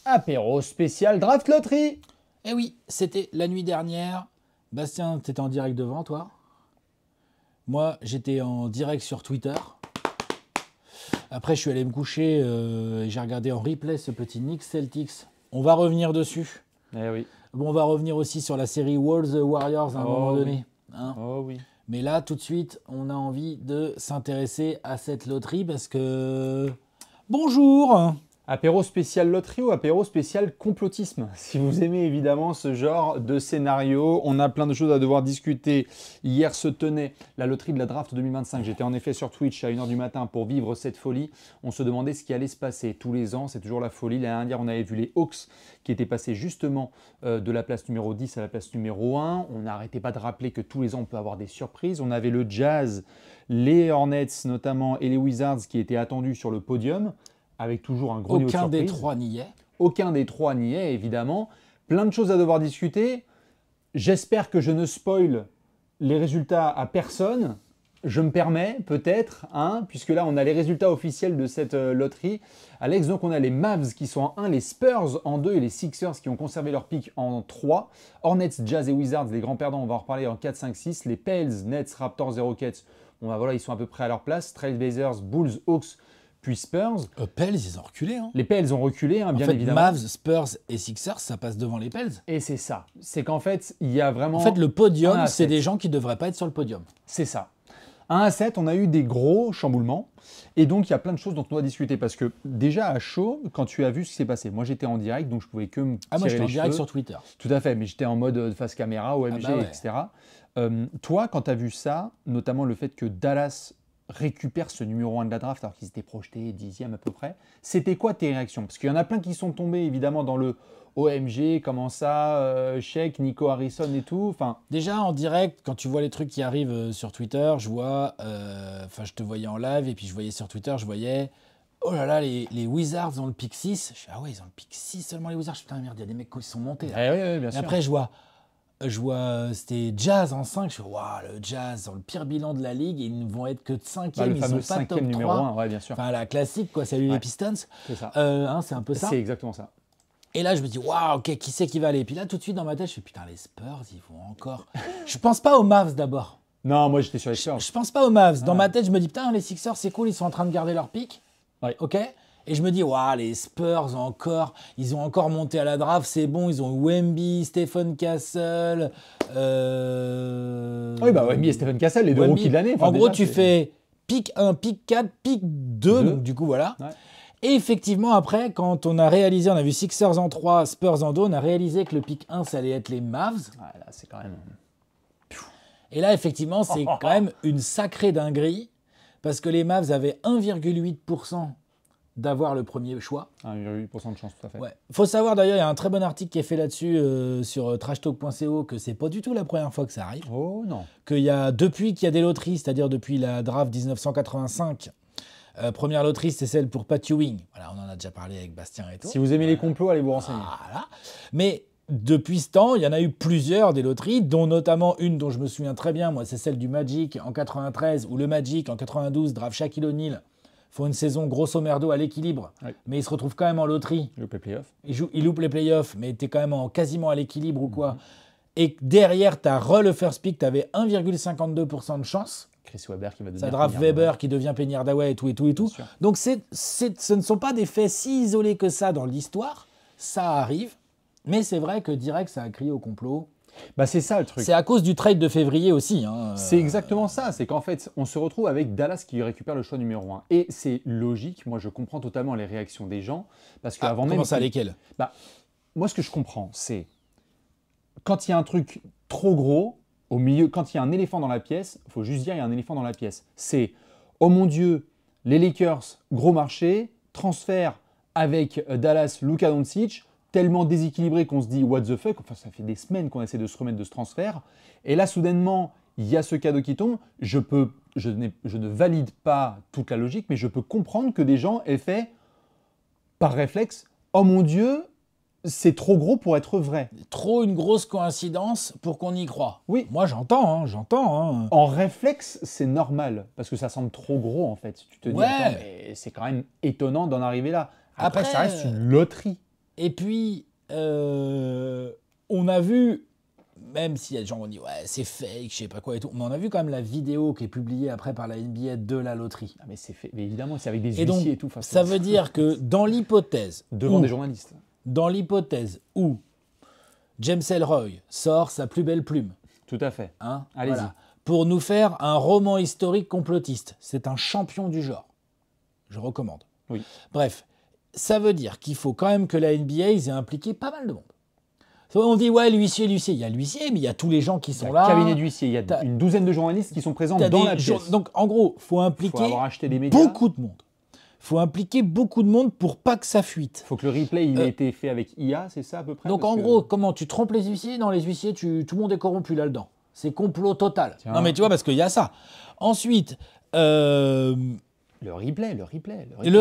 Apéro spécial Draft Lottery. Eh oui, c'était la nuit dernière. Bastien, t'étais en direct devant, toi. Moi, j'étais en direct sur Twitter. Après, je suis allé me coucher et j'ai regardé en replay ce petit Knicks Celtics. On va revenir dessus. Eh oui. Bon, on va revenir aussi sur la série Wolves Warriors à un moment donné. Hein. Oh oui. Mais là, tout de suite, on a envie de s'intéresser à cette loterie parce que... Bonjour. Apéro spécial loterie ou apéro spécial complotisme. Si vous aimez évidemment ce genre de scénario, on a plein de choses à devoir discuter. Hier se tenait la loterie de la draft 2025. J'étais en effet sur Twitch à 1h du matin pour vivre cette folie. On se demandait ce qui allait se passer. Tous les ans, c'est toujours la folie. L'année dernière, on avait vu les Hawks qui étaient passés justement de la place numéro 10 à la place numéro 1. On n'arrêtait pas de rappeler que tous les ans, on peut avoir des surprises. On avait le Jazz, les Hornets notamment et les Wizards qui étaient attendus sur le podium, avec toujours un gros niveau de surprise. Aucun des trois n'y est. Aucun des trois n'y est, évidemment. Plein de choses à devoir discuter. J'espère que je ne spoil les résultats à personne. Je me permets, peut-être, puisque là, on a les résultats officiels de cette loterie. Alex, donc on a les Mavs qui sont en 1, les Spurs en 2 et les Sixers qui ont conservé leur pick en 3. Hornets, Jazz et Wizards, les grands perdants, on va en reparler en 4, 5, 6. Les Pels, Nets, Raptors et Rockets, bon, bah, voilà, ils sont à peu près à leur place. Trailblazers, Bulls, Hawks, puis Spurs. Pels, ils ont reculé. Hein. Les Pels ont reculé, bien évidemment. Mavs, Spurs et Sixers, ça passe devant les Pels. Et c'est ça. C'est qu'en fait, il y a vraiment... En fait, le podium, c'est des gens qui ne devraient pas être sur le podium. C'est ça. 1 à 7, on a eu des gros chamboulements. Et donc, il y a plein de choses dont on doit discuter. Parce que déjà, à chaud, quand tu as vu ce qui s'est passé, moi, j'étais en direct, donc je pouvais que me tirer moi, j'étais en les direct cheveux. sur Twitter. Tout à fait, mais j'étais en mode face caméra, OMG, etc. Toi, quand tu as vu ça, notamment le fait que Dallas récupère ce numéro 1 de la draft alors qu'ils étaient projetés 10e à peu près, c'était quoi tes réactions? Parce qu'il y en a plein qui sont tombés évidemment dans le OMG, comment ça, Sheik, Nico Harrison et tout. Enfin, déjà en direct, quand tu vois les trucs qui arrivent sur Twitter, je vois, je te voyais en live et puis je voyais sur Twitter, je voyais, oh là là, les Wizards ont le pick 6. Je fais, ah ouais, ils ont le pick 6 seulement les Wizards. Putain, merde, il y a des mecs qui sont montés là. oui, bien et sûr. après, je vois c'était Jazz en 5. Je fais, waouh, le Jazz ont le pire bilan de la ligue. Et ils ne vont être que de 5e. Le ils fameux sont pas 5e top numéro 3. 1, ouais, bien sûr. Enfin, la classique, quoi. Salut les Pistons. C'est ça. C'est un peu ça. C'est exactement ça. Et là, je me dis, waouh, ok, qui c'est qui va aller? Et puis là, tout de suite, dans ma tête, je fais, putain, les Spurs, ils vont encore. Je pense pas aux Mavs d'abord. Non, moi, j'étais sur les Spurs. Je pense pas aux Mavs. Dans ma tête, je me dis, putain, les Sixers, c'est cool, ils sont en train de garder leur pick. Ouais. Ok. Et je me dis, waouh, les Spurs ils ont encore monté à la draft, c'est bon, ils ont Wemby, Stephen Castle. Oui, Wemby et Stephen Castle, les deux rookies de l'année. En gros, tu fais pick 1, pick 4, pick 2, donc du coup, voilà. Ouais. Et effectivement, après, quand on a réalisé, on a vu Sixers en 3, Spurs en 2, on a réalisé que le pick 1, ça allait être les Mavs. Ouais, là, c'est quand même... Et là, effectivement, c'est quand même une sacrée dinguerie, parce que les Mavs avaient 1,8% d'avoir le premier choix. 1,8% de chance, tout à fait. Ouais. Faut savoir d'ailleurs, il y a un très bon article qui est fait là-dessus sur trashtalk.co que c'est pas du tout la première fois que ça arrive. Oh non. Depuis qu'il y a des loteries, c'est-à-dire depuis la draft 1985, première loterie, c'est celle pour Pat Ewing. Voilà, on en a déjà parlé avec Bastien et tout. Si vous aimez les complots, allez vous renseigner. Voilà. Mais depuis ce temps, il y en a eu plusieurs des loteries, dont notamment une dont je me souviens très bien, moi, c'est celle du Magic en 93, où le Magic en 92 draft Shaquille O'Neal. Font une saison grosso merdo à l'équilibre, mais il se retrouve quand même en loterie. Il loupe les playoffs. Il loupe les playoffs, mais tu es quand même quasiment à l'équilibre ou quoi. Et derrière, tu as le first pick, tu avais 1,52% de chance. Chris Webber qui va devenir... Ça draft Weber qui devient Penny Hardaway et tout. Donc ce ne sont pas des faits si isolés que ça dans l'histoire. Ça arrive, mais c'est vrai que direct, ça a crié au complot. C'est ça le truc. C'est à cause du trade de février aussi. C'est exactement ça. C'est qu'en fait, on se retrouve avec Dallas qui récupère le choix numéro 1. Et c'est logique. Moi, je comprends totalement les réactions des gens. Parce qu'avant même... Comment ça, lesquels? Moi, ce que je comprends, c'est quand il y a un truc trop gros, au milieu, quand il y a un éléphant dans la pièce, il faut juste dire il y a un éléphant dans la pièce. C'est, oh mon Dieu, les Lakers, gros marché, transfert avec Dallas, Luka Doncic, tellement déséquilibré qu'on se dit what the fuck, enfin ça fait des semaines qu'on essaie de se remettre de ce transfert, et là soudainement il y a ce cadeau qui tombe, je ne valide pas toute la logique, mais je peux comprendre que des gens aient fait par réflexe, oh mon Dieu, c'est trop gros pour être vrai. Trop une grosse coïncidence pour qu'on y croie. Oui. Moi j'entends. En réflexe, c'est normal, parce que ça semble trop gros en fait. Tu te dis, attends, mais c'est quand même étonnant d'en arriver là. Après, ça reste une loterie. Et puis, on a vu, même s'il y a des gens qui ont dit ouais, c'est fake, je sais pas quoi et tout, mais on a vu quand même la vidéo qui est publiée après par la NBA de la loterie. Ah, mais c'est fait. Mais évidemment, c'est avec des Et donc, huissiers et tout. ça veut dire que dans l'hypothèse devant où- des journalistes. dans l'hypothèse où James Ellroy sort sa plus belle plume, Tout à fait. hein, Allez-y. pour nous faire un roman historique complotiste, c'est un champion du genre. Je recommande. Oui. Bref, ça veut dire qu'il faut quand même que la NBA ait impliqué pas mal de monde. On dit ouais, l'huissier. Il y a l'huissier, mais il y a tous les gens qui Il y a sont le là. cabinet d'huissier, il y a T'as- une douzaine de journalistes qui sont présents T'as dans des la pièce. Donc en gros, faut Il impliquer faut avoir acheté des médias. beaucoup de monde. Faut impliquer beaucoup de monde pour pas que ça fuite. Il faut que le replay il ait été fait avec IA, c'est ça à peu près? Donc Parce en que- gros, comment tu trompes les huissiers? Dans les huissiers, tout le monde est corrompu là-dedans. C'est complot total. Tiens. Non mais tu vois, parce qu'il y a ça. Ensuite, Le replay. le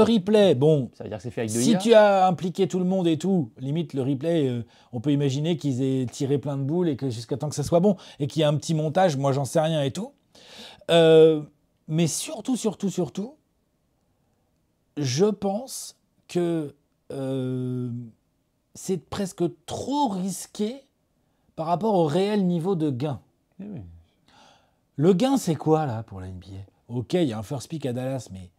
replay, bon, Ça veut dire que c'est fait avec de si IA. tu as impliqué tout le monde et tout, limite le replay, on peut imaginer qu'ils aient tiré plein de boules et que jusqu'à temps que ça soit bon et qu'il y a un petit montage, moi j'en sais rien et tout. Mais surtout, je pense que c'est presque trop risqué par rapport au réel niveau de gain. Eh oui. Le gain, c'est quoi là pour la NBA? Ok, il y a un first pick à Dallas, mais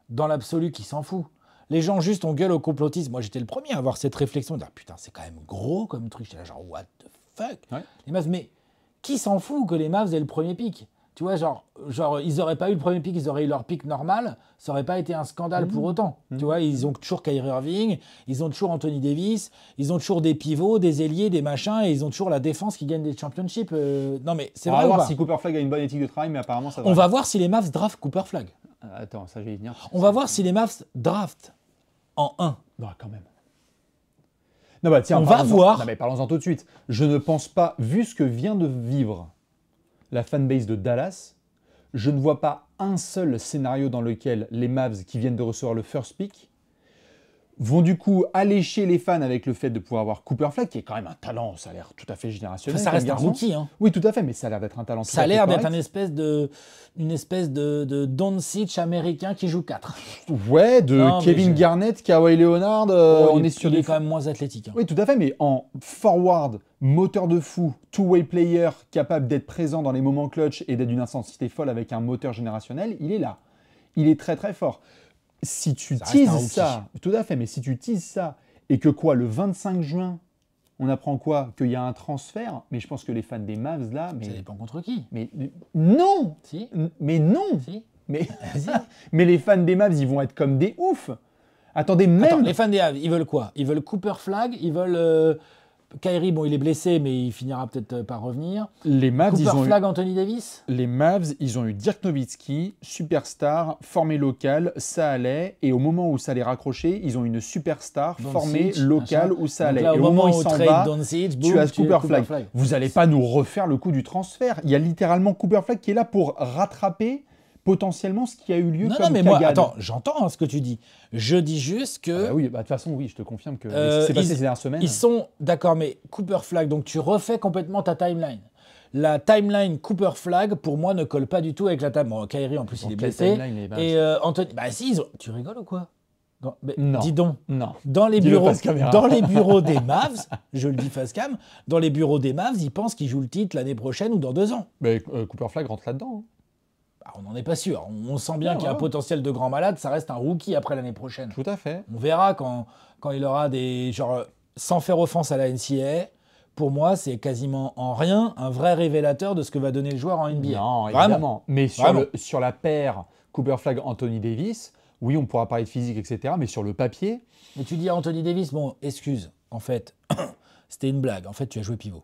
dans l'absolu, qui s'en fout? Les gens juste on gueule au complotisme. Moi, j'étais le premier à avoir cette réflexion de dire putain, c'est quand même gros comme truc. J'étais là genre what the fuck? Ouais. Les Mavs, mais qui s'en fout que les Mavs aient le premier pick? Tu vois, genre ils auraient pas eu le premier pick, ils auraient eu leur pick normal, ça aurait pas été un scandale pour autant. Tu vois, ils ont toujours Kyrie Irving, ils ont toujours Anthony Davis, ils ont toujours des pivots, des ailiers, des machins, et ils ont toujours la défense qui gagne des championships. Non mais c'est On va vrai ou voir pas? si Cooper Flag a une bonne éthique de travail, mais apparemment ça On va voir si les Mavs draftent Cooper Flag. Attends, ça je vais y venir. On va voir si les Mavs draftent en 1. Non, quand même. Non, bah tiens, On va parlons-en. voir. Non, mais parlons-en tout de suite. Je ne pense pas, vu ce que vient de vivre la fanbase de Dallas, je ne vois pas un seul scénario dans lequel les Mavs, qui viennent de recevoir le first pick, vont du coup allécher les fans avec le fait de pouvoir avoir Cooper Flag, qui est quand même un talent, ça a l'air tout à fait générationnel. Ça comme reste un garçon. rookie. Hein. Oui, tout à fait, mais ça a l'air d'être un talent. Ça a l'air d'être une espèce de Doncic américain qui joue 4. Ouais, de Non, mais Kevin Garnett, Kawhi Leonard, on est sur il des est quand même moins athlétique. Hein. Oui, tout à fait, mais en forward, moteur de fou, two-way player, capable d'être présent dans les moments clutch et d'être d'une intensité folle avec un moteur générationnel, il est là. Il est très très fort. Si tu Ça reste un teases rookie. ça, tout à fait, mais si tu teases ça, et que quoi, le 25 juin, on apprend quoi? Qu'il y a un transfert, mais je pense que les fans des Mavs là, Ça mais, dépend contre qui. mais non, Si. mais non, Si. mais, Vas-y. mais les fans des Mavs, ils vont être comme des oufs. Attendez, même... Attends, les fans des Mavs, ils veulent quoi? Ils veulent Cooper Flag, ils veulent Kyrie, bon, il est blessé, mais il finira peut-être par revenir. Les Mavs, ils Cooper ont eu... Flag, Anthony Davis. Les Mavs, ils ont eu Dirk Nowitzki, superstar, formé local, ça allait. Et au moment où ça allait raccrocher, ils ont une superstar Doncic, formée locale machin. où ça Donc allait. là, et au moment où il où s'en trade va, Doncic, boum, tu as Cooper Flag. Flag. Vous n'allez pas nous refaire le coup du transfert. Il y a littéralement Cooper Flag qui est là pour rattraper potentiellement ce qui a eu lieu Non, comme non, mais moi, cagade. attends, j'entends ce que tu dis. Je dis juste que... Ah oui, bah, de toute façon, oui, je te confirme que ce qui s'est passé ces dernières semaines. Ils sont d'accord, mais Cooper Flag, donc tu refais complètement ta timeline. La timeline Cooper Flag, pour moi, ne colle pas du tout avec la timeline. Bon, Kyrie, en plus, il est quelle blessé. timeline, les Mavs Et Anthony... Bah si, tu rigoles ou quoi? Non. Dis donc. Non. Dans les, Dis-le bureaux, face caméra. dans les bureaux des Mavs, je le dis face cam, dans les bureaux des Mavs, ils pensent qu'ils jouent le titre l'année prochaine ou dans 2 ans. Mais Cooper Flag rentre là-dedans. hein. Bah, on n'en est pas sûr. On sent bien Ouais, qu'il y a un ouais. potentiel de grand malade. Ça reste un rookie après l'année prochaine. Tout à fait. On verra quand il aura des... Genre, sans faire offense à la NCAA, pour moi, c'est quasiment en rien un vrai révélateur de ce que va donner le joueur en NBA. Non, Vraiment. évidemment. Mais Vraiment. sur la paire Cooper Flag Anthony Davis, oui, on pourra parler de physique, etc. Mais sur le papier, Mais tu dis à Anthony Davis, bon, excuse, en fait, c'était une blague. En fait, tu as joué pivot.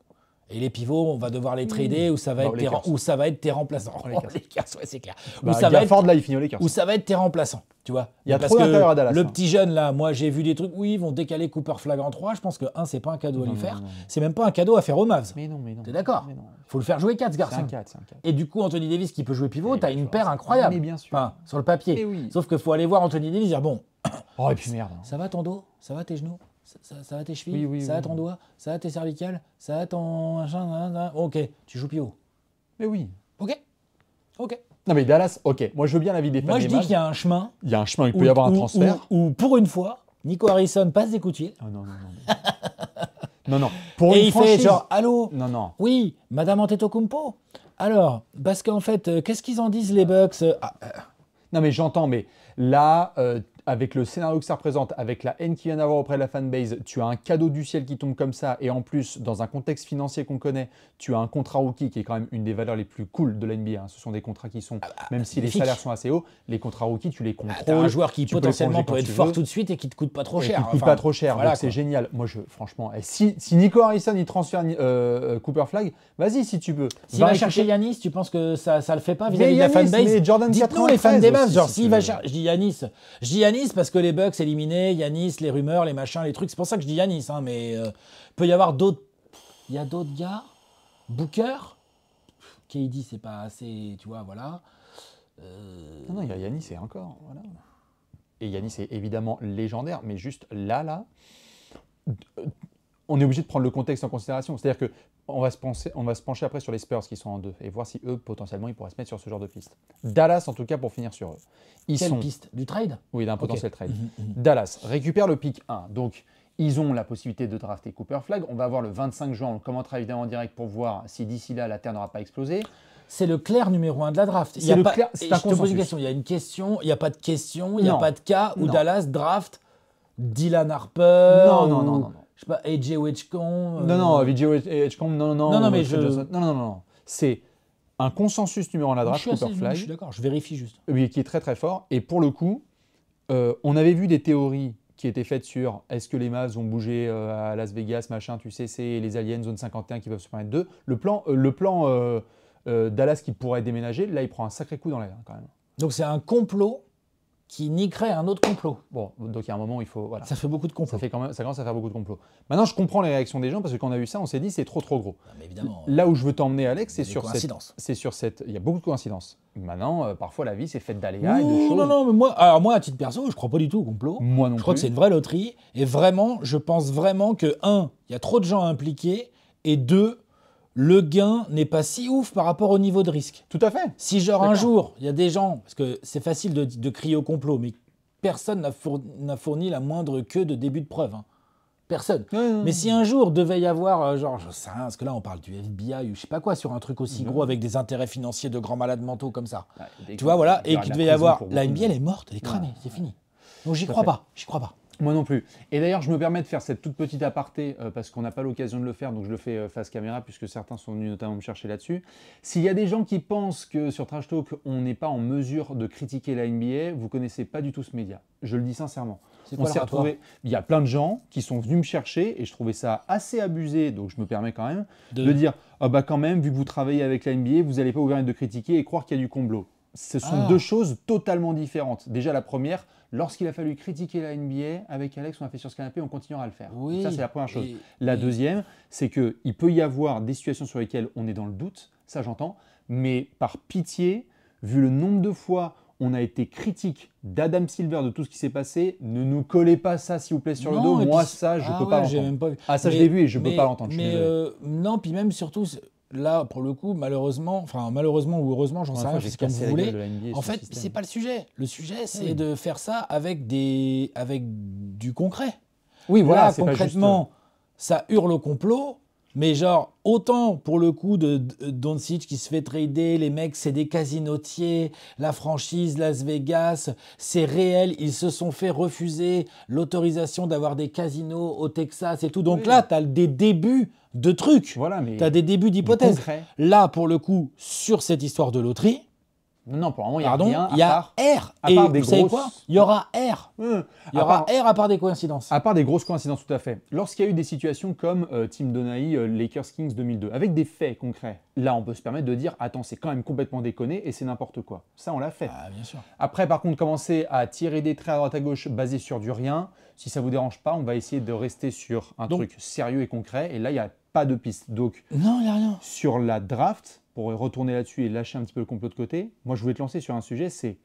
Et les pivots, on va devoir les trader ou ça va, Bah, être, aux tes, Lakers. ou ça va être tes remplaçants. Aux Lakers. Lakers, ouais, c'est clair. bah, ou, ça va être, Gafford, là, il finit aux Lakers. ou ça va être tes remplaçants, tu vois. Il y a Parce trop que d'intérieur à Dallas, Le hein. petit jeune, là, moi, j'ai vu des trucs, oui, ils vont décaler Cooper Flag en 3. Je pense que, c'est pas un cadeau à lui faire. non. C'est même pas un cadeau à faire aux Mavs. Mais non, mais non. T'es d'accord? Mais non. Faut le faire jouer 4, ce C'est garçon. un 4, c'est un 4. Et du coup, Anthony Davis qui peut jouer pivot, Mais t'as bien une sûr, paire ça. incroyable. Mais bien sûr. Enfin, sur le papier. Mais oui. Sauf qu'il faut aller voir Anthony Davis et dire, bon, Oh, et puis merde. ça va ton dos? Ça va tes genoux? Ça va tes chevilles? Oui, ça va oui. ton doigt? Ça va tes cervicales? Ça va ton machin? Ok, tu joues pivot. Mais oui. Ok. Non, mais Dallas, ok. Moi, je veux bien l'avis des fans Moi, je des dis Mavs. qu'il y a un chemin. Il y a un chemin, il peut y avoir un transfert. Où, pour une fois, Nico Harrison passe des coups de fil. Oh, non, non, non. Non, non. Pour Et une il franchise... fait genre, allô, Non, non. oui, Madame Antetokounmpo. Alors, parce qu'en fait, qu'est-ce qu'ils en disent les Bucks? Non, mais j'entends, mais là, avec le scénario que ça représente, avec la haine qu'il vient d'avoir auprès de la fanbase, tu as un cadeau du ciel qui tombe comme ça, et en plus, dans un contexte financier qu'on connaît, tu as un contrat rookie qui est quand même une des valeurs les plus cool de la NBA. Hein. Ce sont des contrats qui sont, même si les magnifique. salaires sont assez hauts, les contrats rookies, tu les T'as contrôles. un joueur qui tu peux les potentiellement prolonger quand peut être tu fort veux. tout de suite et qui te coûte pas trop Et cher. qui ne coûte Enfin, pas trop cher, voilà, donc c'est quoi. génial. Moi, franchement, si Nico Harrison il transfère Cooper Flag, vas-y si tu peux. S'il va chercher Giannis, tu penses que ça le fait pas Mais vis-à-vis de la Yanis, fanbase? mais Jordan Dites-nous les fans des 93 Mavs, aussi, genre si s'il tu va veux. chercher... Je dis Yanis parce que les Bucks éliminés, Yanis, les rumeurs, les machins, les trucs. C'est pour ça que je dis Yanis, hein, mais peut y avoir d'autres... Il y a d'autres gars. Booker, KD, c'est pas assez, tu vois, voilà. Non, non, il y a Yanis et encore. Voilà. Et Yanis est évidemment légendaire, mais juste là, on est obligé de prendre le contexte en considération. C'est-à-dire que on va se pencher après sur les Spurs qui sont en 2 et voir si eux, potentiellement, ils pourraient se mettre sur ce genre de piste. Dallas, en tout cas, pour finir sur eux. Quelle piste? Du trade? Oui, d'un potentiel trade. Mhm. Dallas récupère le pick 1. Donc, ils ont la possibilité de drafter Cooper Flag. On va voir le 25 juin. On le commentera évidemment en direct pour voir si d'ici là, la Terre n'aura pas explosé. C'est le clair numéro 1 de la draft. C'est le clair, et c'est un je te pose consensus. une question. Il y a une question, il n'y a pas de question, il n'y a Non. pas de cas où Non. Dallas draft Dylan Harper. Non, non, ou, non, non, non. Je sais pas, AJ Wetchcomb. Non, non, VJ Edgecombe, non, non, Non, non, mais Fred Johnson. Non, non, non, non. C'est un consensus numéro 1 de la draft, Cooper je Flag, suis d'accord, je vérifie juste. oui, qui est très très fort. Et pour le coup, on avait vu des théories qui étaient faites sur est-ce que les Mavs ont bougé à Las Vegas, machin, tu sais, c'est les aliens zone 51 qui peuvent se permettre d'eux. Le plan Dallas qui pourrait déménager, là, il prend un sacré coup dans l'air quand même. Donc c'est un complot qui niquerait un autre complot. Bon, donc il y a un moment, il faut... Voilà. Ça fait beaucoup de complots. Ça commence à faire beaucoup de complots. Maintenant, je comprends les réactions des gens parce que quand on a vu ça, on s'est dit c'est trop gros. Ah, mais évidemment. Là où je veux t'emmener, Alex, c'est des sur coïncidences. cette... Il y a beaucoup de coïncidences. Maintenant, parfois, la vie, c'est faite d'aléas et de Non, choses. non, non, mais moi, à titre perso, je crois pas du tout au complot. Moi non Je crois plus. que c'est une vraie loterie. Et vraiment, je pense vraiment que, un, il y a trop de gens impliqués. Et deux, le gain n'est pas si ouf par rapport au niveau de risque. Tout à fait. Si genre un D'accord. jour, il y a des gens, parce que c'est facile de crier au complot, mais personne n'a fourni la moindre queue de début de preuve. Hein. Personne. Mais si un jour devait y avoir, genre, je sais rien, parce que là on parle du FBI ou je sais pas quoi, sur un truc aussi gros avec des intérêts financiers de grands malades mentaux comme ça. Ouais, Tu vois, voilà, il y et aura qu'il de devait y prison avoir. pour La beaucoup. NBA, elle est morte, elle est cramée, Ouais. c'est fini. Donc j'y Tout à crois fait. pas, j'y crois pas. Moi non plus. Et d'ailleurs, je me permets de faire cette toute petite aparté parce qu'on n'a pas l'occasion de le faire, donc je le fais face caméra puisque certains sont venus notamment me chercher là-dessus. S'il y a des gens qui pensent que sur Trash Talk, on n'est pas en mesure de critiquer la NBA, vous connaissez pas du tout ce média. Je le dis sincèrement. C'est On quoi le s'est rapport retrouvé. Il y a plein de gens qui sont venus me chercher et je trouvais ça assez abusé, donc je me permets quand même de dire ah bah quand même, vu que vous travaillez avec la NBA, vous n'allez pas vous permettre de critiquer et croire qu'il y a du complot. Ce sont deux choses totalement différentes. Déjà la première, lorsqu'il a fallu critiquer la NBA, avec Alex, on a fait sur ce canapé, on continuera à le faire. Oui, Ça, c'est la première chose. et- La deuxième, c'est qu'il peut y avoir des situations sur lesquelles on est dans le doute, ça j'entends, mais par pitié, vu le nombre de fois on a été critique d'Adam Silver, de tout ce qui s'est passé, ne nous collez pas ça s'il vous plaît sur le Non, dos, et moi puis- ça je Ah peux pas ouais, j'ai l'entendre. même pas vu. Ah ça je Mais- l'ai vu et je peux mais- pas l'entendre, je suis Mais désolé. non, puis même surtout, là, pour le coup, malheureusement ou heureusement, j'en sais Encore rien, une fois, c'est comme j'ai vous cassé la voulez. gueule de la NBA et En son fait, système. c'est pas le sujet. Le sujet, c'est Oui. de faire ça avec du concret. Oui voilà, Là, c'est pas juste... concrètement, ça hurle au complot, mais genre, autant pour le coup de Doncic qui se fait trader, les mecs, c'est des casinotiers, la franchise Las Vegas, c'est réel, ils se sont fait refuser l'autorisation d'avoir des casinos au Texas et tout. Donc Oui. là, tu as des débuts de trucs, Voilà, mais tu as des débuts d'hypothèses. concret. Là, pour le coup, sur cette histoire de loterie, Non, pour le moment, il y a pardon, rien il y à a part... R. à Et part des vous savez grosses- quoi? Il y aura R. Il y aura R à part des coïncidences. À part des grosses coïncidences, tout à fait. Lorsqu'il y a eu des situations comme Tim Donaghy, Lakers Kings 2002, avec des faits concrets, là, on peut se permettre de dire « Attends, c'est quand même complètement déconné et c'est n'importe quoi. » Ça, on l'a fait. Ah, bien sûr. Après, par contre, commencer à tirer des traits à droite à gauche basés sur du rien, si ça vous dérange pas, on va essayer de rester sur un truc sérieux et concret. Et là, il n'y a pas de piste. Donc, Non, il n'y a rien. sur la draft, pour retourner là-dessus et lâcher un petit peu le complot de côté, moi, je voulais te lancer sur un sujet, c'est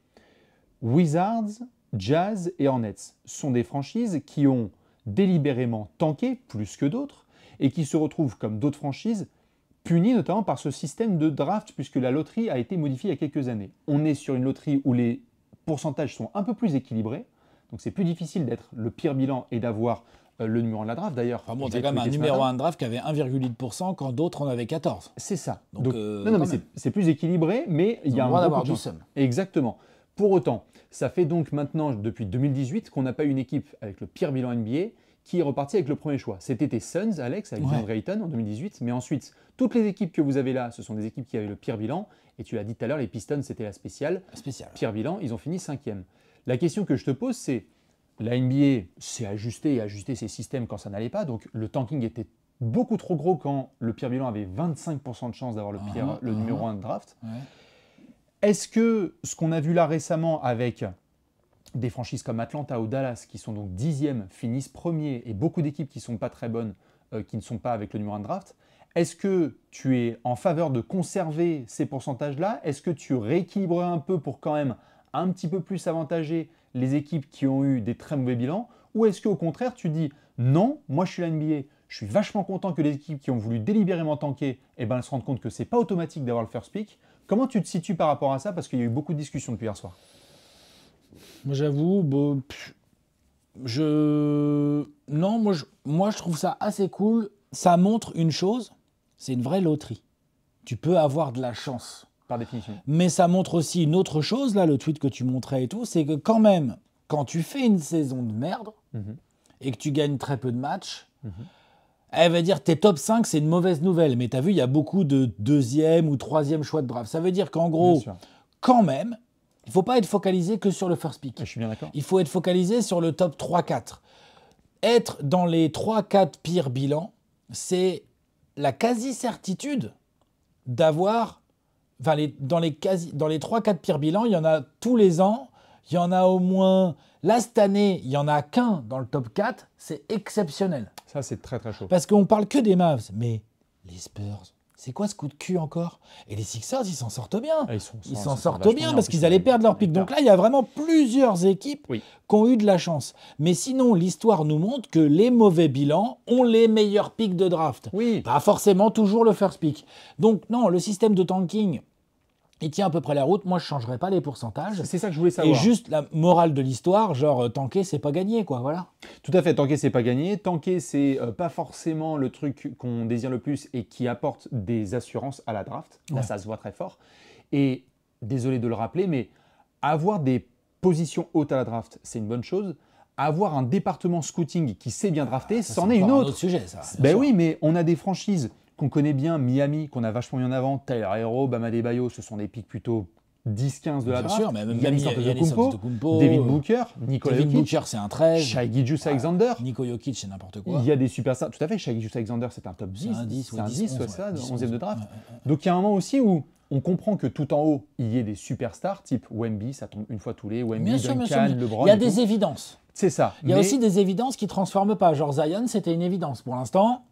Wizards, Jazz et Hornets sont des franchises qui ont délibérément tanké plus que d'autres et qui se retrouvent, comme d'autres franchises, punies notamment par ce système de draft puisque la loterie a été modifiée il y a quelques années. On est sur une loterie où les pourcentages sont un peu plus équilibrés. Donc c'est plus difficile d'être le pire bilan et d'avoir le numéro 1 de la draft. D'ailleurs, Enfin bon, je t'as l'ai quand même un tweeté ce numéro matin. 1 de draft qui avait 1,8% quand d'autres en avaient 14. C'est ça. Donc, non, mais quand même. c'est plus équilibré, mais il y a le un droit gros d'avoir coup de du chance. seum. Exactement. Pour autant, ça fait donc maintenant, depuis 2018, qu'on n'a pas eu une équipe avec le pire bilan NBA qui est repartie avec le premier choix. C'était tes Suns, Alex, avec DeAndre Ayton en 2018, mais ensuite, toutes les équipes que vous avez là, ce sont des équipes qui avaient le pire bilan, et tu l'as dit tout à l'heure, les Pistons, c'était la spéciale. Pire bilan, ils ont fini 5e. La question que je te pose, c'est, la NBA s'est ajustée et ajusté ses systèmes quand ça n'allait pas, donc le tanking était beaucoup trop gros quand le pire bilan avait 25% de chance d'avoir le numéro 1 de draft. Ouais. Est-ce que ce qu'on a vu là récemment avec des franchises comme Atlanta ou Dallas, qui sont donc 10e, finissent premier, et beaucoup d'équipes qui ne sont pas très bonnes, qui ne sont pas avec le numéro 1 de draft, est-ce que tu es en faveur de conserver ces pourcentages-là? Est-ce que tu rééquilibrerais un peu pour quand même un petit peu plus avantager les équipes qui ont eu des très mauvais bilans? Ou est-ce qu'au contraire, tu dis non, moi je suis la NBA, je suis vachement content que les équipes qui ont voulu délibérément tanker, elles se rendent compte que ce n'est pas automatique d'avoir le first pick. Comment tu te situes par rapport à ça? Parce qu'il y a eu beaucoup de discussions depuis hier soir. Moi, j'avoue, non, moi, je trouve ça assez cool. Ça montre une chose, c'est une vraie loterie. Tu peux avoir de la chance. Par définition. Mais ça montre aussi une autre chose, là, le tweet que tu montrais et tout, c'est que quand même, quand tu fais une saison de merde et que tu gagnes très peu de matchs, elle va dire tes top 5, c'est une mauvaise nouvelle. Mais tu as vu, il y a beaucoup de deuxième ou troisième choix de draft. Ça veut dire qu'en gros, quand même, il ne faut pas être focalisé que sur le first pick. Je suis bien d'accord. Il faut être focalisé sur le top 3-4. Être dans les 3-4 pires bilans, c'est la quasi-certitude d'avoir... Enfin, dans les 3-4 pires bilans, il y en a tous les ans. Il y en a au moins... Là, cette année, il n'y en a qu'un dans le top 4. C'est exceptionnel. Ça, c'est très très chaud. Parce qu'on parle que des Mavs. Mais les Spurs... C'est quoi ce coup de cul encore? Et les Sixers, ils s'en sortent bien. Ils s'en sortent bien parce qu'ils allaient perdre leur pick. Donc là, il y a vraiment plusieurs équipes qui ont eu de la chance. Mais sinon, l'histoire nous montre que les mauvais bilans ont les meilleurs picks de draft. Pas forcément toujours le first pick. Donc non, le système de tanking, il tient à peu près la route. Moi, je ne changerais pas les pourcentages. C'est ça que je voulais savoir. Et juste la morale de l'histoire, genre tanker, c'est pas gagné, quoi. Voilà. Tout à fait, tanker, c'est pas gagné. Tanker, c'est pas forcément le truc qu'on désire le plus et qui apporte des assurances à la draft. Là, ça se voit très fort. Et désolé de le rappeler, mais avoir des positions hautes à la draft, c'est une bonne chose. Avoir un département scouting qui sait bien drafter, c'en est une autre. Un autre sujet, ça. Ben oui, mais on a des franchises qu'on connaît bien, Miami, qu'on a vachement mis en avant, Tyler Hero, Bam Adebayo, ce sont des pics plutôt 10-15 de la draft. Bien sûr, mais même Giannis Antetokounmpo, Devin Booker, Nikola Jokic, Booker, c'est un 13. Shai Gilgeous-Alexander. Nico Jokic, c'est n'importe quoi. Il y a des superstars, tout à fait, Shai Gilgeous-Alexander, c'est un top 10. C'est un 10, soit ça, 11e de draft. Donc il y a un moment aussi où on comprend que tout en haut, il y ait des superstars, type Wemby, ça tombe une fois tous les, Wemby, Duncan, LeBron. Il y a des évidences. C'est ça. Il y a aussi des évidences qui ne transforment pas. Genre Zion, c'était une évidence. Pour l'instant...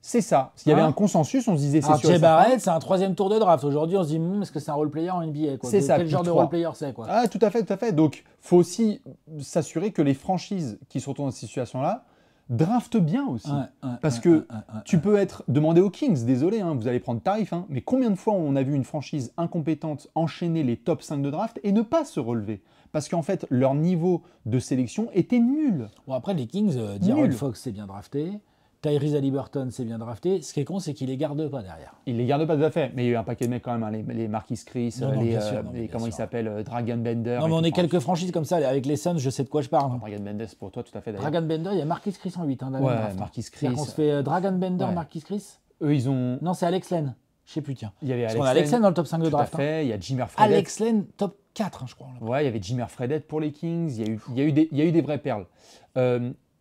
C'est ça. Il y avait un consensus, on se disait c'est sûr. Jay Barrett, c'est un 3e tour de draft. Aujourd'hui, on se dit, est-ce que c'est un role-player en NBA? C'est ça. Quel genre de role-player c'est, quoi? Ah, tout à fait, tout à fait. Donc, il faut aussi s'assurer que les franchises qui se retrouvent dans cette situation-là draftent bien aussi. Parce que tu peux être demandé aux Kings, désolé, vous allez prendre tarif, mais combien de fois on a vu une franchise incompétente enchaîner les top 5 de draft et ne pas se relever? Parce qu'en fait, leur niveau de sélection était nul. Bon, après, les Kings, De'Aaron Fox, c'est bien drafté. Tyrese Haliburton, c'est bien drafté. Ce qui est con, c'est qu'il les garde pas derrière. Il les garde pas tout à fait, mais il y a eu un paquet de mecs quand même, les Marquis Chris, comment ils s'appellent, Dragan Bender. Non, mais on est quelques franchises comme ça. Avec les Suns, je sais de quoi je parle. Dragan Bender, c'est pour toi tout à fait d'ailleurs. Dragan Bender, il y a Marquis Chris en 8. Marquis Chris. On se fait Dragan Bender, Marquis Chris. Eux, ils ont... Non, c'est Alex Len. Je sais plus, tiens. Il y avait Parce qu'on a Alex Len dans le top 5 de draft. Tout à fait, il y a Jimmer Fredette. Alex Len, top 4, je crois. Ouais, il y avait Jimmer Fredette pour les Kings. Il y a eu des vraies perles.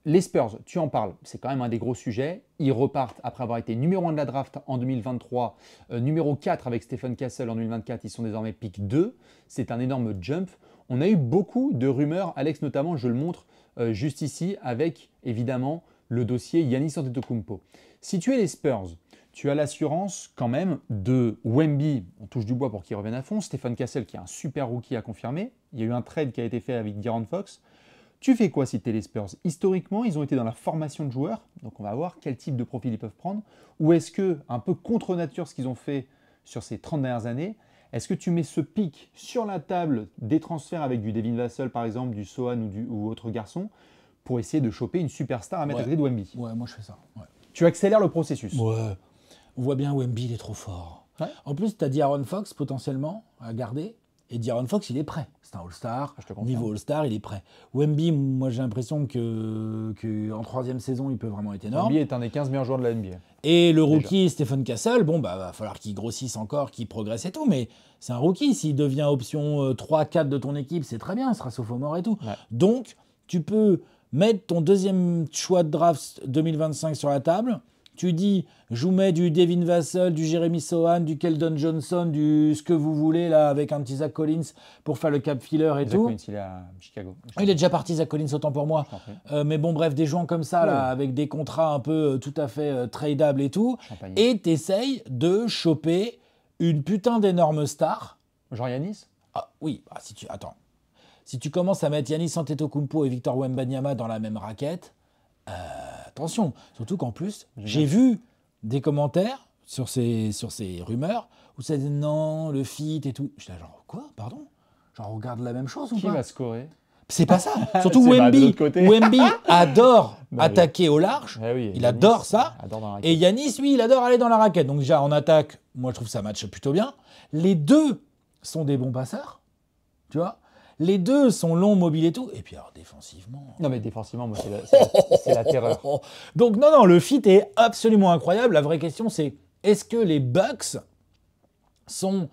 Les Spurs, tu en parles, c'est quand même un des gros sujets. Ils repartent après avoir été numéro 1 de la draft en 2023, numéro 4 avec Stephen Castle en 2024, ils sont désormais pick 2. C'est un énorme jump. On a eu beaucoup de rumeurs, Alex notamment, je le montre juste ici, avec évidemment le dossier Giannis Antetokounmpo. Si tu es les Spurs, tu as l'assurance quand même de Wemby, on touche du bois pour qu'il revienne à fond, Stephen Castle qui est un super rookie à confirmer. Il y a eu un trade qui a été fait avec De'Aaron Fox. Tu fais quoi si tu es les Spurs? Historiquement, ils ont été dans la formation de joueurs, donc on va voir quel type de profil ils peuvent prendre. Ou est-ce que, un peu contre nature ce qu'ils ont fait sur ces 30 dernières années, Est-ce que tu mets ce pic sur la table des transferts avec du Devin Vassell, par exemple, du Sohan ou autre garçon, pour essayer de choper une superstar à mettre à côté de Wemby? Ouais, moi je fais ça. Ouais. Tu accélères le processus. Ouais. On voit bien Wemby, il est trop fort. Ouais. En plus, tu as D'Aaron Fox potentiellement à garder. Et D'Aaron Fox, il est prêt. C'est un All-Star. Je te confirme. Niveau All-Star, il est prêt. Wemby, moi j'ai l'impression qu'en 3e saison, il peut vraiment être énorme. Wemby est un des 15 meilleurs joueurs de la NBA. Et le rookie Stephen Castle, bon, bah, va falloir qu'il grossisse encore, qu'il progresse et tout, mais c'est un rookie. S'il devient option 3-4 de ton équipe, c'est très bien, il sera sophomore et tout. Ouais. Donc, tu peux mettre ton deuxième choix de draft 2025 sur la table. Tu dis, je vous mets du Devin Vassell, du Jeremy Sohan, du Keldon Johnson, du ce que vous voulez, là, avec un petit Zach Collins pour faire le cap filler et Zach tout. Collins, il est à Chicago. Il est déjà parti, Zach Collins, autant pour moi. Je t'en prie. Mais bon, bref, des joueurs comme ça, là, Ouais. avec des contrats un peu tout à fait tradables et tout. Champagne. Et t'essayes de choper une putain d'énorme star. Genre Yanis? Ah oui, bah, attends. Si tu commences à mettre Giannis Antetokounmpo et Victor Wembanyama dans la même raquette, attention. Surtout qu'en plus, j'ai vu des commentaires sur ces rumeurs où ça disait non, le fit et tout. J'étais là, genre, quoi, pardon? Genre, on regarde la même chose ou Qui pas? va scorer? C'est pas ça. Surtout C'est pas de Wemby. l'autre côté. Wemby adore Bah oui. attaquer au large. Eh oui, Il Yanis adore ça. adore dans la raquette. Et Yanis, lui, il adore aller dans la raquette. Donc déjà, en attaque, moi, je trouve ça match plutôt bien. Les deux sont des bons passeurs. Tu vois? Les deux sont longs, mobiles et tout. Et puis alors, défensivement... Non, mais défensivement, moi, c'est la terreur. Donc non, le fit est absolument incroyable. La vraie question, c'est est-ce que les Bucks sont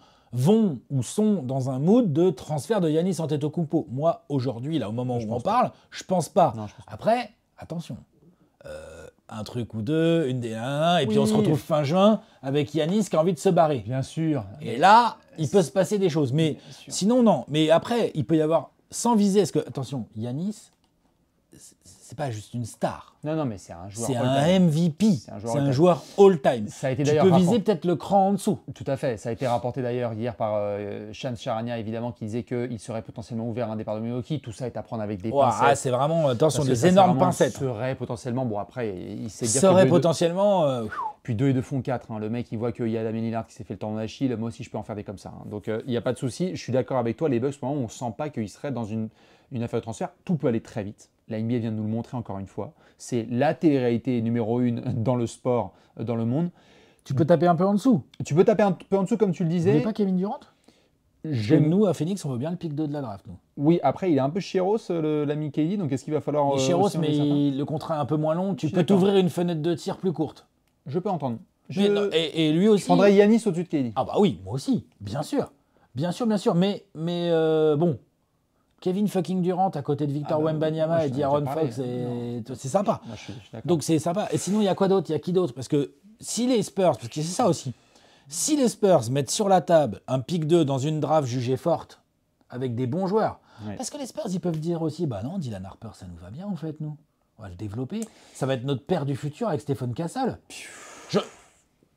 dans un mood de transfert de Giannis Antetokounmpo? Moi, aujourd'hui, là, au moment où on parle, je pense pas. Non, je pense pas. Après, attention. Un truc ou deux, une des et puis Oui. on se retrouve fin juin avec Giannis qui a envie de se barrer. Bien sûr. Et là, il peut se passer des choses. Mais sûr. sinon, non. Mais après, il peut y avoir, sans viser, est-ce que, attention, Giannis, c'est pas juste une star. Non, mais c'est un joueur. C'est all-time. un MVP. C'est un joueur C'est un all-time. joueur all-time. Ça a été Tu d'ailleurs peux viser rapporté. peut-être le cran en dessous. Tout à fait. Ça a été rapporté d'ailleurs hier par Shams Charania, évidemment, qui disait qu'il serait potentiellement ouvert à un départ de Milwaukee. Tout ça est à prendre avec des Ouah, pincettes. c'est vraiment, attention, Parce que des ça, énormes c'est vraiment- pincettes. Serait potentiellement, bon après, il sait dire Serait que 2 et 2 potentiellement... puis 2 et 2 font 4. Hein. Le mec, il voit qu'il y a Damien Lillard qui s'est fait le tendon d'Achille. Moi aussi, je peux en faire des comme ça. Hein. Donc, il n'y a pas de souci. Je suis d'accord avec toi. Les Bucks, pour le moment, on ne sent pas qu'ils seraient dans une affaire de transfert. Tout peut aller très vite. La NBA vient de nous le montrer encore une fois. C'est la télé-réalité numéro 1 dans le sport, dans le monde. Tu peux taper un peu en dessous. Tu peux taper un peu en dessous, comme tu le Vous disais. voulez pas Kevin Durant? J'aime- Nous, à Phoenix, on veut bien le pick 2 de la draft, nous. Oui, après, il est un peu chéros, l'ami KD. Donc, est-ce qu'il va falloir. Il est chéros, aussi en mais mettre certains le contrat est un peu moins long. Tu suis peux d'accord. t'ouvrir une fenêtre de tir plus courte. Je peux entendre. Mais non, et lui aussi. Je prendrais Yanis au-dessus de KD. Ah bah oui, moi aussi, bien sûr. Bien sûr, bien sûr. Mais bon, Kevin fucking Durant à côté de Victor Ah bah, Wembanyama moi, et je t'en ai D'Aaron déjà parlé. Fox, c'est sympa. Moi, je suis d'accord. Donc c'est sympa. Et sinon, il y a quoi d'autre? Il y a qui d'autre? Parce que si les Spurs, parce que c'est ça aussi, si les Spurs mettent sur la table un pick 2 dans une draft jugée forte, avec des bons joueurs, Ouais. parce que les Spurs, ils peuvent dire aussi, bah non, Dylan Harper, ça nous va bien en fait, nous. On va le développer. Ça va être notre père du futur avec Stephen Castle.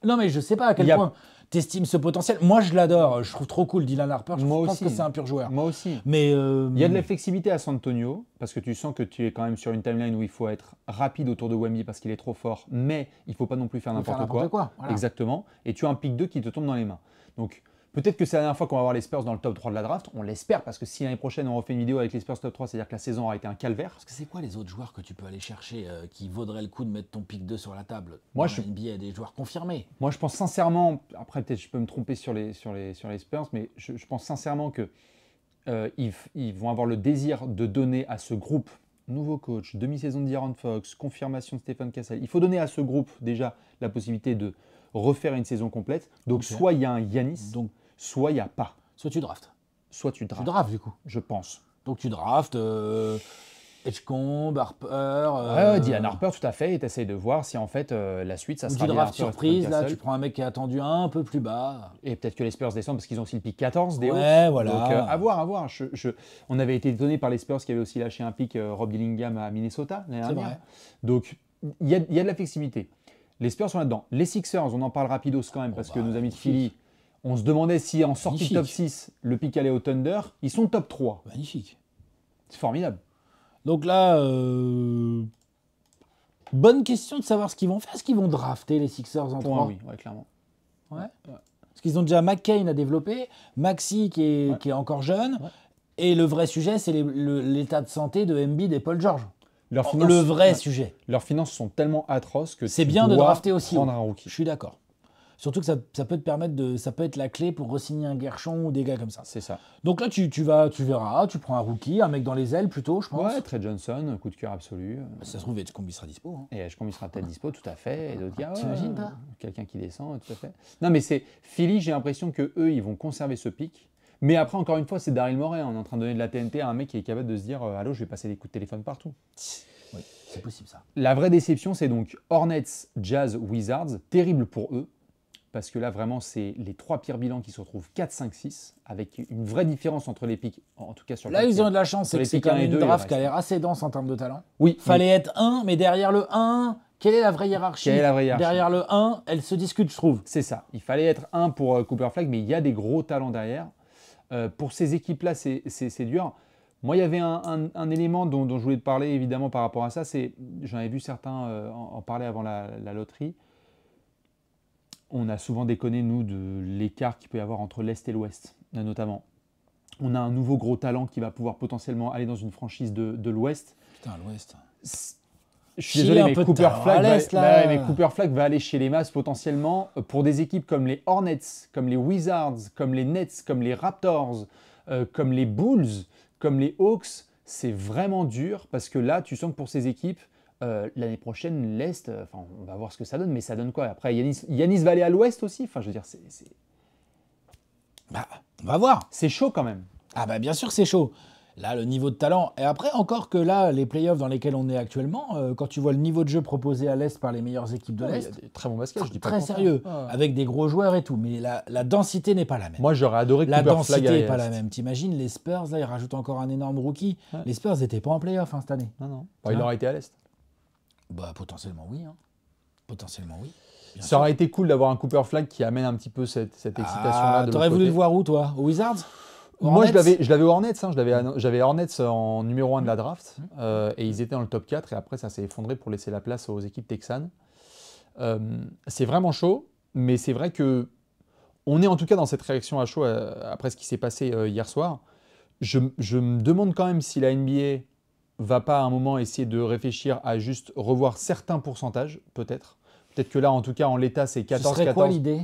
Non mais je sais pas à quel Il y a- point t'estimes ce potentiel. Moi, je l'adore. Je trouve trop cool Dylan Harper. Je Moi pense aussi. que c'est un pur joueur. Moi aussi. Mais Il y a de la flexibilité à San Antonio, parce que tu sens que tu es quand même sur une timeline où il faut être rapide autour de Wemby parce qu'il est trop fort, mais il ne faut pas non plus faire Faut faire n'importe n'importe quoi. quoi, voilà. Exactement. Et tu as un pick 2 qui te tombe dans les mains. Donc peut-être que c'est la dernière fois qu'on va voir les Spurs dans le top 3 de la draft. On l'espère, parce que si l'année prochaine on refait une vidéo avec les Spurs top 3, c'est-à-dire que la saison aura été un calvaire. parce que c'est quoi les autres joueurs que tu peux aller chercher qui vaudraient le coup de mettre ton pick 2 sur la table? Moi, Dans je- la NBA, des joueurs confirmés. Moi, je pense sincèrement, après peut-être je peux me tromper sur les Spurs, mais je pense sincèrement que ils vont avoir le désir de donner à ce groupe, nouveau coach, demi-saison de D'Aaron Fox, confirmation de Stephen Castle, il faut donner à ce groupe déjà la possibilité de refaire une saison complète. Donc Ok. soit il y a un Giannis, Donc, soit il n'y a pas. soit tu draftes. Soit tu Tu drafts, draftes du coup. je pense. Donc tu draftes Edgecombe, Harper. Ouais, Dylan Harper, tout à fait, et tu essayes de voir si en fait la suite, ça Ou sera tu Dylan drafts Harper et surprise, Stephen là, Castle. tu prends un mec qui est attendu un peu plus bas. Et peut-être que les Spurs descendent parce qu'ils ont aussi le pick 14 des Ouais, Hawks. voilà. Donc à voir, à voir. On avait été étonnés par les Spurs qui avaient aussi lâché un pick Rob Dillingham à Minnesota l'année C'est dernière. vrai. Donc il y a de la flexibilité. Les Spurs sont là-dedans. Les Sixers, on en parle rapidos quand même parce que nos amis de Philly, on se demandait si en sortie Magnifique. top 6, le pick allait au Thunder. Ils sont top 3. Magnifique. C'est formidable. Donc là, bonne question de savoir ce qu'ils vont faire. Est-ce qu'ils vont drafter les Sixers en Pour 3? un oui, ouais, clairement. Ouais. Parce qu'ils ont déjà McCain à développer, Maxi qui est encore jeune, et le vrai sujet, c'est l'état de santé de Embiid et Paul George. Le vrai sujet. Leurs finances sont tellement atroces que c'est bien de drafter aussi. Prendre un rookie. Je suis d'accord. Surtout que ça peut te permettre ça peut être la clé pour re-signer un Gershon ou des gars comme ça. C'est ça. Donc là, tu verras, tu prends un rookie, un mec dans les ailes plutôt, je pense. Ouais, Trey Johnson, coup de cœur absolu. Ça se trouve, Edgecombe sera dispo. Hein. Et Edgecombe sera peut-être dispo, tout à fait. Et d'autres gars, t'imagines pas quelqu'un qui descend, tout à fait. Non, mais c'est Philly, j'ai l'impression que eux, ils vont conserver ce pic. Mais après, encore une fois, c'est Daryl Morey. On est en train de donner de la TNT à un mec qui est capable de se dire allô, je vais passer des coups de téléphone partout. Oui, c'est possible ça. La vraie déception, c'est donc Hornets, Jazz, Wizards. Terrible pour eux. Parce que là, vraiment, c'est les 3 pires bilans qui se retrouvent 4, 5, 6, avec une vraie différence entre les pics, en tout cas sur le là, ils ont de la chance, c'est que c'est quand même une draft qui a l'air assez dense en termes de talent. Oui. Fallait être 1, mais derrière le 1, quelle est la vraie hiérarchie? Derrière le 1, elle se discute, je trouve. C'est ça. Il fallait être 1 pour Cooper Flag, mais il y a des gros talents derrière. Pour ces équipes-là, c'est dur. Moi, il y avait un élément dont je voulais te parler, évidemment, par rapport à ça. J'en avais vu certains en parler avant la loterie. On a souvent déconné, nous, de l'écart qu'il peut y avoir entre l'Est et l'Ouest, notamment. On a un nouveau gros talent qui va pouvoir potentiellement aller dans une franchise de l'Ouest. Putain, l'Ouest. Je suis désolé, mais Cooper Flag va aller chez les Mavs potentiellement pour des équipes comme les Hornets, comme les Wizards, comme les Nets, comme les Raptors, comme les Bulls, comme les Hawks. C'est vraiment dur parce que là, tu sens que pour ces équipes, l'année prochaine, l'Est, on va voir ce que ça donne, mais ça donne quoi? Après, Giannis va aller à l'Ouest aussi. Enfin, je veux dire, Bah, on va voir. C'est chaud quand même. Ah bah bien sûr, c'est chaud. Là, le niveau de talent. Et après, encore que là, les playoffs dans lesquels on est actuellement, quand tu vois le niveau de jeu proposé à l'Est par les meilleures équipes de l'Est, il y a des très bons baskets, je dis pas très sérieux, avec des gros joueurs et tout. Mais la densité n'est pas la même. Moi, j'aurais adoré que la Cooper Flag densité n'est pas la même. T'imagines, les Spurs, là, ils rajoutent encore un énorme rookie. Ouais. Les Spurs n'étaient pas en playoff cette année. Non. Bon, il aurait été à l'Est. Bah, potentiellement, oui. Hein. Potentiellement, oui. Ça aurait été cool d'avoir un Cooper Flag qui amène un petit peu cette excitation-là. T'aurais voulu le voir où, toi? Aux Wizards? Moi, je l'avais aux Hornets. J'avais Hornets en numéro 1 de la draft. Et ils étaient dans le top 4. Et après, ça s'est effondré pour laisser la place aux équipes texanes. C'est vraiment chaud. Mais c'est vrai que on est en tout cas dans cette réaction à chaud après ce qui s'est passé hier soir. Je me demande quand même si la NBA va pas à un moment essayer de réfléchir à juste revoir certains pourcentages, peut-être. Peut-être que là, en tout cas, en l'état, c'est 14-14. Ce serait quoi l'idée?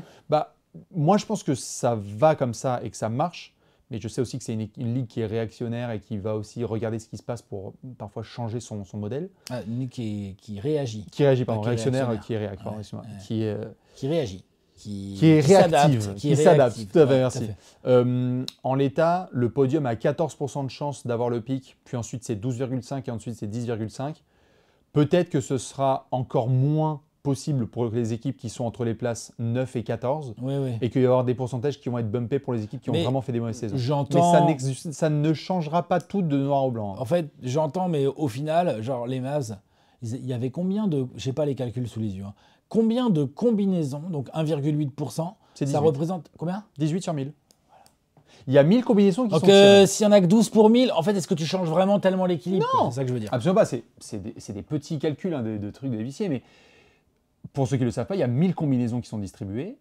Moi, je pense que ça va comme ça et que ça marche. Mais je sais aussi que c'est une ligue qui est réactionnaire et qui va aussi regarder ce qui se passe pour parfois changer son modèle. Une ligue qui réagit. Qui réagit, pardon. Réactionnaire, qui réagit. Qui réagit. Qui est réactive. Qui s'adapte. Tout à fait, merci. En l'état, le podium a 14% de chance d'avoir le pic, puis ensuite c'est 12,5 et ensuite c'est 10,5. Peut-être que ce sera encore moins possible pour les équipes qui sont entre les places 9 et 14, et qu'il va y avoir des pourcentages qui vont être bumpés pour les équipes qui ont vraiment fait des mauvaises saisons. Mais ça ne changera pas tout de noir au blanc. En fait, j'entends, mais au final, genre les Mavs, il y avait combien de... Je n'ai pas les calculs sous les yeux. Hein, combien de combinaisons, donc 1,8%, ça représente combien? 18 sur 1000. Il y a 1000 combinaisons qui sont tirées. S'il y en a que 12 pour 1000, en fait, est-ce que tu changes vraiment tellement l'équilibre? Non, c'est ça que je veux dire. Absolument pas. C'est des petits calculs, hein, de trucs de viciés, mais pour ceux qui ne le savent pas, il y a 1000 combinaisons qui sont distribuées.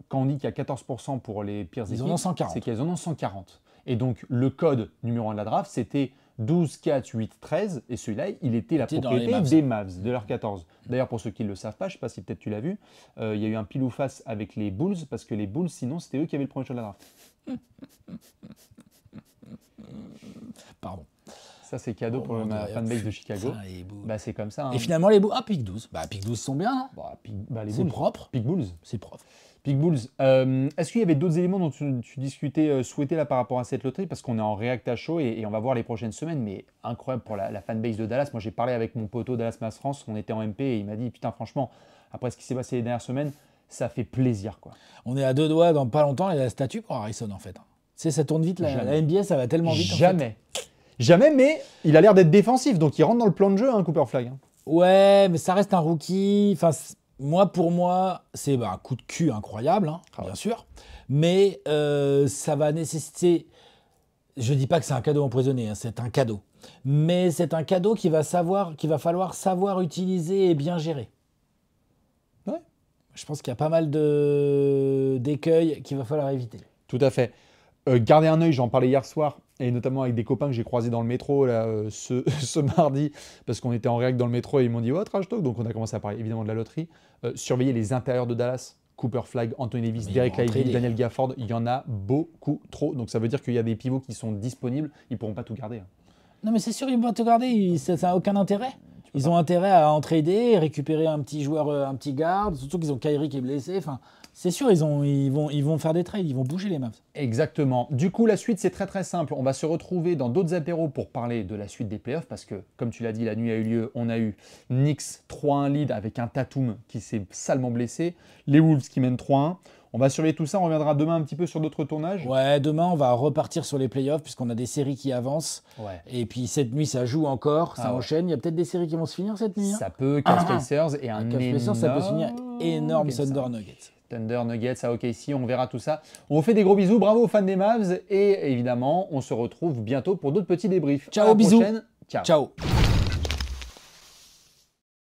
Quand on dit qu'il y a 14% pour les pires équipes, c'est qu'elles en ont 140. Et donc, le code numéro 1 de la draft, c'était 12, 4, 8, 13. Et celui-là, il était la propriété des Mavs, de leur 14. D'ailleurs, pour ceux qui ne le savent pas, je ne sais pas si peut-être tu l'as vu, il y a eu un pile ou face avec les Bulls, parce que les Bulls, sinon, c'était eux qui avaient le premier choix de la draft. Pardon. Ça, c'est cadeau pour ma fanbase de Chicago. C'est comme ça. Hein. Et finalement, les Bulls, pick 12. Pick 12 sont bien. C'est propre. Pick Bulls. C'est propre. Pick Bulls. Est-ce qu'il y avait d'autres éléments dont tu discutais, souhaitais là par rapport à cette loterie? Parce qu'on est en réact à chaud et on va voir les prochaines semaines. Mais incroyable pour la fanbase de Dallas. Moi, j'ai parlé avec mon poteau Dallas Mass France. On était en MP et il m'a dit, putain, franchement, après ce qui s'est passé les dernières semaines, ça fait plaisir, quoi. On est à 2 doigts dans pas longtemps et la statue pour Harrison, en fait. Ça tourne vite. La NBA, ça va tellement vite. Jamais. Jamais, mais il a l'air d'être défensif, donc il rentre dans le plan de jeu, hein, Cooper Flag. Ouais, mais ça reste un rookie. Enfin, pour moi, c'est un coup de cul incroyable, hein, bien sûr. Mais ça va nécessiter... Je dis pas que c'est un cadeau empoisonné, hein, c'est un cadeau. Mais c'est un cadeau qu'il va falloir savoir utiliser et bien gérer. Ouais. Je pense qu'il y a pas mal d'écueils qu'il va falloir éviter. Tout à fait. Gardez un œil, j'en parlais hier soir, et notamment avec des copains que j'ai croisés dans le métro là, ce mardi, parce qu'on était en réac dans le métro et ils m'ont dit « Oh, trash talk », donc on a commencé à parler évidemment de la loterie. Surveillez les intérieurs de Dallas, Cooper Flagg, Anthony Davis, Derek Lively, Daniel Gafford, il y en a beaucoup trop, donc ça veut dire qu'il y a des pivots qui sont disponibles, ils ne pourront pas tout garder. Non mais c'est sûr, ils vont te garder, ça n'a aucun intérêt. Ils ont intérêt à en trader, récupérer un petit joueur, un petit garde, surtout qu'ils ont Kyrie qui est blessé. Enfin, c'est sûr, ils vont faire des trades, ils vont bouger les Mavs. Exactement. Du coup, la suite, c'est très très simple. On va se retrouver dans d'autres apéros pour parler de la suite des playoffs parce que, comme tu l'as dit, la nuit a eu lieu. On a eu Knicks 3-1 lead avec un Tatum qui s'est salement blessé. Les Wolves qui mènent 3-1. On va surveiller tout ça. On reviendra demain un petit peu sur d'autres tournages. Ouais, demain, on va repartir sur les playoffs puisqu'on a des séries qui avancent. Ouais. Et puis cette nuit, ça joue encore, ça enchaîne. Il y a peut-être des séries qui vont se finir cette nuit. Hein. Ça peut, Cavs Pacers et un énorme... ça peut se finir énorme Thunder Nuggets. Thunder Nuggets à OKC, on verra tout ça. On vous fait des gros bisous, bravo aux fans des Mavs et évidemment, on se retrouve bientôt pour d'autres petits débriefs. Ciao, bisous. Prochaine. Ciao. Ciao.